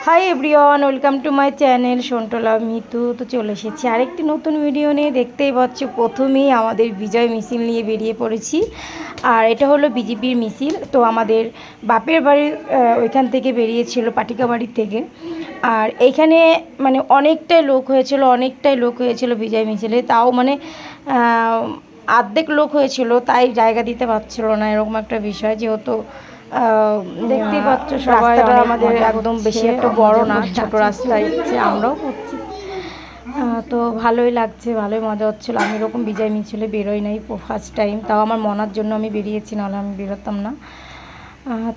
High everyone, welcome to my channel Shontola Mitu. তো চলে এসেছি আরেকটি নতুন ভিডিও নিয়ে। দেখতেই পাচ্ছ প্রথমেই আমাদের বিজয় মিছিল নিয়ে বেরিয়ে পড়েছি। আর এটা হলো বিজেপির মিছিল। তো আমাদের বাপের বাড়ির ওইখান থেকে বেরিয়েছিল, পাটিকা বাড়ির থেকে। আর এইখানে মানে অনেকটাই লোক হয়েছিল বিজয় মিছিলে। তাও মানে অর্ধেক লোক হয়েছিল, তাই জায়গা দিতে পারছিল না, এরকম একটা বিষয়। যেহেতু দেখতেই পাচ্ছ রাস্তাটা আমাদের একদম বেশি একটা বড় না, ছোট রাস্তায় আমরাও করছি। তো ভালোই লাগছে, ভালোই মজা হচ্ছিলো। আমি এরকম বিজয় মিছিলে বেরোই নাই, ফার্স্ট টাইম। তাও আমার মনার জন্য আমি বেরিয়েছি, নাহলে আমি বেরোতাম না।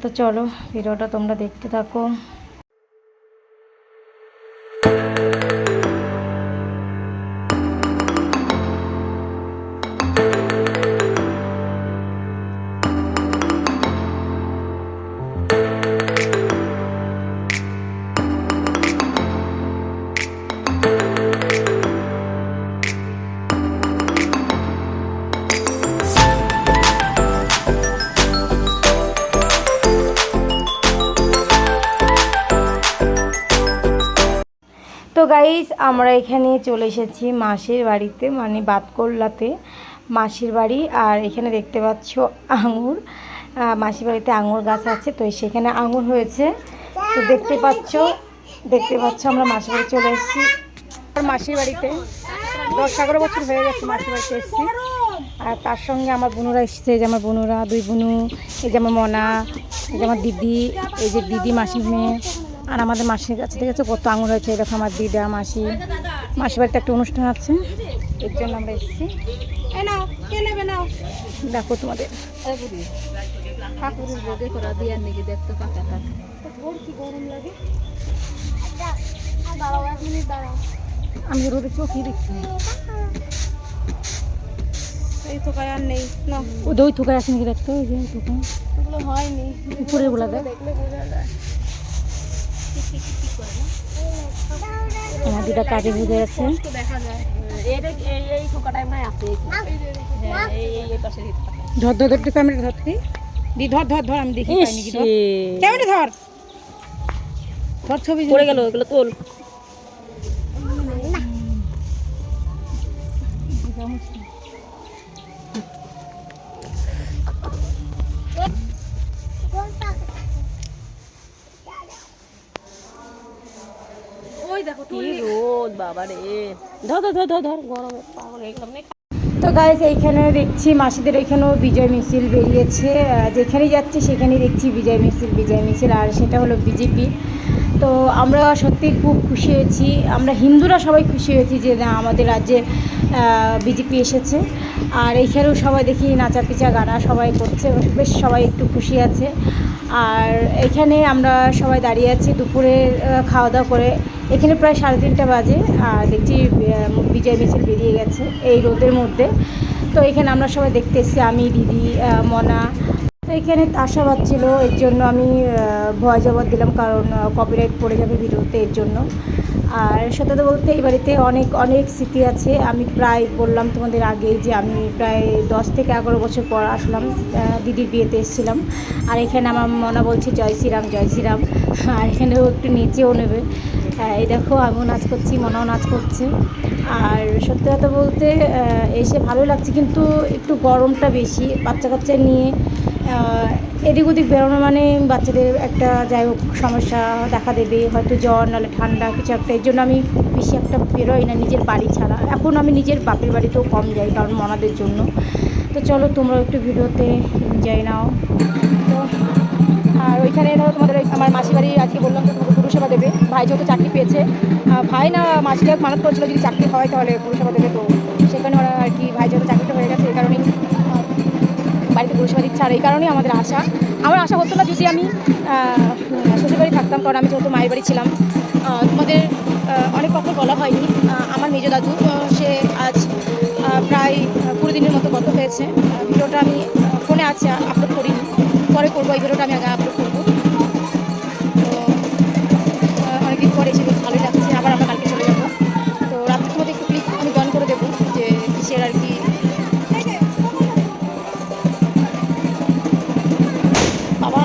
তো চলো ভিডিওটা তোমরা দেখতে থাকো। তো গাইস, আমরা এখানে চলে এসেছি মাসির বাড়িতে, মানে বাতকল্লাতে মাসির বাড়ি। আর এখানে দেখতে পাচ্ছ আঙুর, মাসির বাড়িতে আঙুর গাছ আছে, তো সেখানে আঙুর হয়েছে। তো দেখতে পাচ্ছ আমরা মাসির বাড়ি চলে এসেছি। মাসির বাড়িতে 10-11 বছর হয়ে গেছে মাসির বাড়িতে এসেছি। আর তার সঙ্গে আমার বোনুরা এসেছে, এই যে আমার বোনুরা, 2 বোনু, এই যে আমার মনা, এই যে আমার দিদি, এই যে দিদি মাসির মেয়ে। আর আমাদের মাসির কাছে দেখেছো কত আঙুর হয়েছে। দেখো আমার দিদা, মাসির বাড়িতে একটা অনুষ্ঠান আছে, এর জন্য আমরা এসেছি। দেখো তোমাদের আমি রোদে চোখই দেখছি। এই থোকায় আর নেই না, ওই থোকায় আসেনি কি দেখতো, ওই যে থোকায় ওগুলো হয়নি, উপরে গুলা দেখ। দেখলে বোঝা যায়। আমার দিদা কাজে বুঝে গেছে, দেখা যায় এই থোকাটাই মনে আছে। ধর ধর ধর ক্যামেরা ধর, দি ধর ধর ধর, আমি দেখি পাইনি কি, ধর ক্যামেরা ধর ধর, ছবি পড়ে গেল, ওগুলো তোল। ওই দেখো কি রোদ বাবা রে, ধর ধর ধর ধর, গরমে পাগল হয়ে গেলাম। তো গাইস, এইখানে দেখছি মাসিদের এখানেও বিজয় মিছিল বেরিয়েছে। যেখানেই যাচ্ছি সেখানেই দেখছি বিজয় মিছিল, আর সেটা হলো বিজেপি। তো আমরা সত্যি খুব খুশি হয়েছি, আমরা হিন্দুরা সবাই খুশি হয়েছি যে না, আমাদের রাজ্যে বিজেপি এসেছে। আর এইখানেও সবাই দেখি নাচা পিচা গানা সবাই করছে, বেশ সবাই একটু খুশি আছে। আর এখানে আমরা সবাই দাঁড়িয়ে আছি দুপুরের খাওয়া দাওয়া করে। এখানে প্রায় 3:30 বাজে, আর দেখছি বিজয় মিছিল বেরিয়ে গেছে এই রোদের মধ্যে। তো এখানে আমরা সবাই দেখতে এসেছি, আমি, দিদি, মনা। তো এখানে তাসা বাজছিল, এর জন্য আমি ভয় জবাব দিলাম, কারণ কপিরাইট পড়ে যাবে ভিডিওতে, এর জন্য। আর সত্যি কথা বলতে এই বাড়িতে অনেক অনেক স্মৃতি আছে। আমি প্রায় বললাম তোমাদের আগেই যে আমি প্রায় 10 থেকে 11 বছর পর আসলাম, দিদির বিয়েতে এসেছিলাম। আর এখানে আমার মনা বলছে জয় শ্রীরাম জয় শ্রীরাম। আর এখানেও একটু নেচেও নেবে। এই দেখো আমিও নাচ করছি, মনাও নাচ করছে। আর সত্যি কথা বলতে এসে ভালো লাগছে, কিন্তু একটু গরমটা বেশি, বাচ্চা কাচ্চা নিয়ে এদিক ওদিক বেরোনো মানে বাচ্চাদের একটা যাই হোক সমস্যা দেখা দেবে, হয়তো জ্বর নাহলে ঠান্ডা কিছু একটা। এর জন্য আমি বেশি একটা বেরোই না নিজের বাড়ি ছাড়া। এখন আমি নিজের বাপের বাড়িতেও কম যাই, কারণ মনাদের জন্য। তো চলো তোমরাও একটু ভিডিওতে এনজয় নাও। তো আর ওইখানে ধরো তোমাদের আমার মাসি বাড়ি, আজকে বললাম তো তোমাদের পুরসেবা দেবে। ভাই যেহেতু চাকরি পেয়েছে, ভাই না মাসিকে মানত করেছিল যদি চাকরি হয় তাহলে পুরসেবা দেবে। তো সেখানে ওরা আর কি, ভাই যেহেতু চাকরিটা হয়ে গেছে, এই কারণেই বাড়িতে পুরসেবা দিচ্ছে। আর এই কারণেই আমাদের আশা, আমার আশা হতো না যদি আমি শ্বশুরবাড়ি থাকতাম, কারণ আমি যেহেতু মায়ের বাড়ি ছিলাম। তোমাদের অনেক কথা বলা হয়নি, আমার মেজ দাদু, সে আজ প্রায় 20 দিনের মতো গত হয়েছে। ভিডিওটা আমি ফোনে আছে, আপলোড করিনি, পরে করবো। এই ভিডিওটা আমি আগে আপলোড করবো। তো অনেকদিন পরে এসে বেশ ভালোই লাগছে। আবার আমরা কালকে চলে যাবো। তো রাত্রে তোমাদের একটু ক্লিপ আমি জয়েন করে দেবো যে কিসের আর কি। বাবা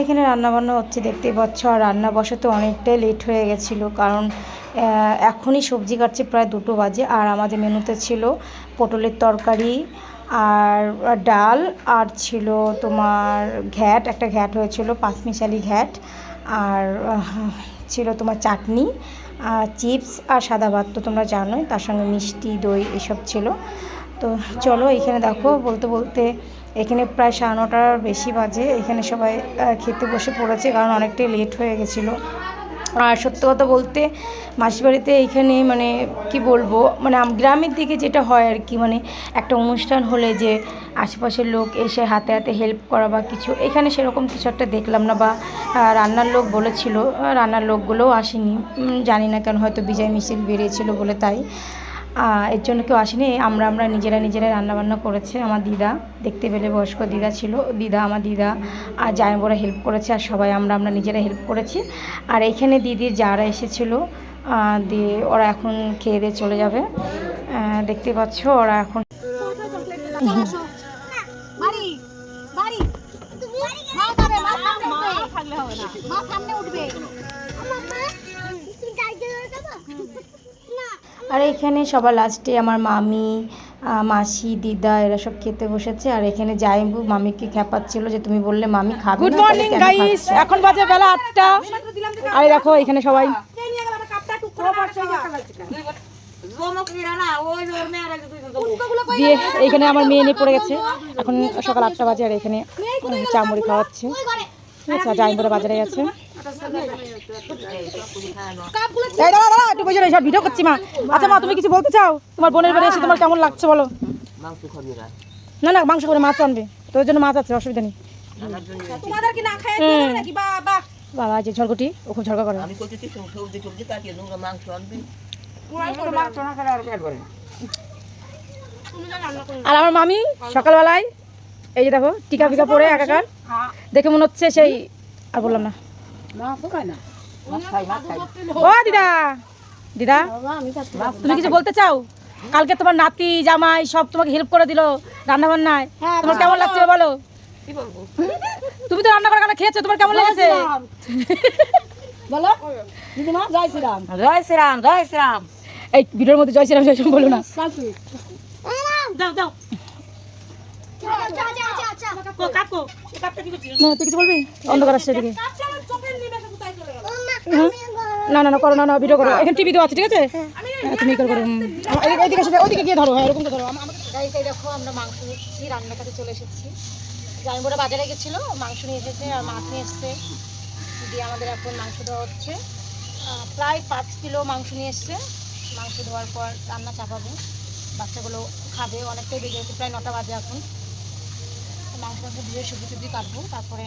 এখানে রান্নাবান্না হচ্ছে দেখতেই পাচ্ছ। আর রান্না বসাতে অনেকটাই লেট হয়ে গেছিলো, কারণ এখনই সবজি কাটছে, প্রায় 2টো বাজে। আর আমাদের মেনুতে ছিল পটলের তরকারি আর ডাল, আর ছিল তোমার ঘ্যাট, একটা ঘ্যাট হয়েছিল, পাঁচমিশালি ঘ্যাট। আর ছিল তোমার চাটনি, চিপস আর সাদা ভাত তো তোমরা জানোই, তার সঙ্গে মিষ্টি দই এসব ছিল। তো চলো এখানে দেখো, বলতে বলতে এখানে প্রায় 9:30টার বেশি বাজে। এখানে সবাই খেতে বসে পড়েছে, কারণ অনেকটাই লেট হয়ে গেছিলো। আর সত্যি কথা বলতে মাসির বাড়িতে এইখানে মানে কি বলবো, মানে গ্রামের দিকে যেটা হয় আর কি, মানে একটা অনুষ্ঠান হলে যে আশেপাশের লোক এসে হাতে হাতে হেল্প করা বা কিছু, এখানে সেরকম কিছু একটা দেখলাম না। বা রান্নার লোক বলেছিল, রান্নার লোকগুলোও আসেনি, জানি না কেন, হয়তো বিজয় মিছিল বেরিয়েছিল বলে তাই এর জন্য কেউ আসেনি। আমরা নিজেরাই রান্নাবান্না করেছে। আমার দিদা, দেখতে পেলে বয়স্ক দিদা ছিল, আমার দিদা আর জামাইবাবুরা হেল্প করেছে, আর সবাই আমরা নিজেরা হেল্প করেছি। আর এইখানে দিদির যারা এসেছিলো দিয়ে ওরা এখন খেয়ে দিয়ে চলে যাবে। দেখতে পাচ্ছ ওরা এখন আর এখানে সবার লাস্টে আমার মামি, মাসি, দিদা এরা সব খেতে বসেছে। আর এখানে জাইবু মামিকে খেপাচ্ছিল যে তুমি বললে মামি খাবে। গুড মর্নিং গাইস, এখন বাজে বেলা 8টা। আর দেখো এখানে সবাই দিয়ে এইখানে আমার মেয়ে নিয়ে পড়ে গেছে। এখন সকাল 8টা বাজে, আর এখানে চা মুড়ি খাওয়াচ্ছে। ঠিক আছে, জাইবুরা বাজারে গেছে। একটু বসে সব ভিডিও করছি মা। আচ্ছা মা, তুমি কিছু বলতে চাও? তোমার বোনের বাড়ি এসে তোমার কেমন লাগছে বলো? না না, মাংস করে মাছ আনবে, তোর জন্য মাছ আছে, অসুবিধা নেই। বাবা যে ঝড়গটি, ও খুব ঝড়গা করে। আর আমার মামি সকালবেলায় এই যে দেখো টিকা ফিকা পরে একাকার, দেখে মনে হচ্ছে সেই, আর বললাম না। ও দিদা, দিদা তুমি কিছু বলতে চাও? কালকে তোমার নাতি জামাই সব তোমাকে হেল্প করে দিল রান্না বান্নায়, তোমার কেমন লাগছে বলো? তুমি তো রান্না করে খেয়েছো, তোমার কেমন লেগেছে বলো? দিদিমা জয় শ্রীরাম। জয় শ্রীরাম, জয় শ্রীরাম। এই ভিডিওর মধ্যে জয় শ্রীরাম জয় শ্রীরাম বলো না। দাও দাও, তুই কিছু বলবি? অন্ধকার আসছে এদিকে। না না না করো, না ভিডিও করো, এখানে টিভি দেওয়া আছে, ঠিক আছে? তুমি করো, এদিকে ওইদিকে গিয়ে ধরো। হ্যাঁ, এরকম তো ধরো। দেখো আমরা মাংস নিচ্ছি, রান্নার কাছে চলে এসেছি। জামাইবাবুরা বাজারে গেছিলো, মাংস নিয়ে এসেছে আর মাছ নিয়ে এসছে দিয়ে আমাদের এখন মাংস দেওয়া হচ্ছে। প্রায় 5 কিলো মাংস নিয়ে এসছে। মাংস দেওয়ার পর রান্না চাপাবো, বাচ্চাগুলো খাবে। অনেকটাই বেজে গেছে, প্রায় 9টা বাজে এখন। মাংস ধুয়ে সবজি টবজি কাটবো, তারপরে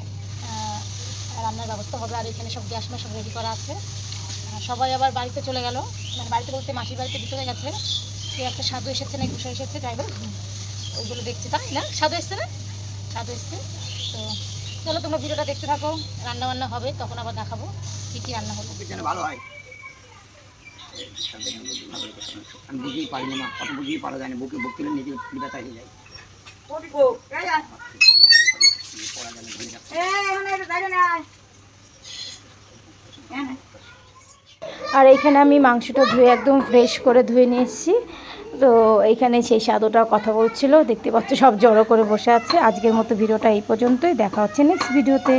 রান্নার ব্যবস্থা হবে। আর এখানে সব গ্যাস ম্যাস সব রেডি করা আছে। সবাই আবার বাড়িতে চলে গেল, মানে বাড়িতে বলতে মাসির বাড়িতে ভিতরে গেছে। সে একটা সাধু এসেছে না ঘুষা এসেছে, ড্রাইভার, ওইগুলো দেখছি। তাই না, সাধু এসছে না? সাধু এসছে। তো চলো তোমরা ভিডিওটা দেখতে থাকো, রান্না বান্না হবে তখন আবার দেখাবো কী কী রান্না হলো। ভালো হয়, আমি বুঝতেই পারিনি মা, কত বুঝতেই পারা যায় না, বুকে বুক তুলে নিজে ব্যথা হয়ে যায়। আর এইখানে আমি মাংসটা ধুয়ে একদম ফ্রেশ করে ধুয়ে নিয়ে এসেছি। তো এইখানে সেই সাধুটার কথা বলছিল, দেখতে পাচ্ছ সব জড়ো করে বসে আছে। আজকের মতো ভিডিওটা এই পর্যন্তই, দেখা হচ্ছে নেক্সট ভিডিওতে।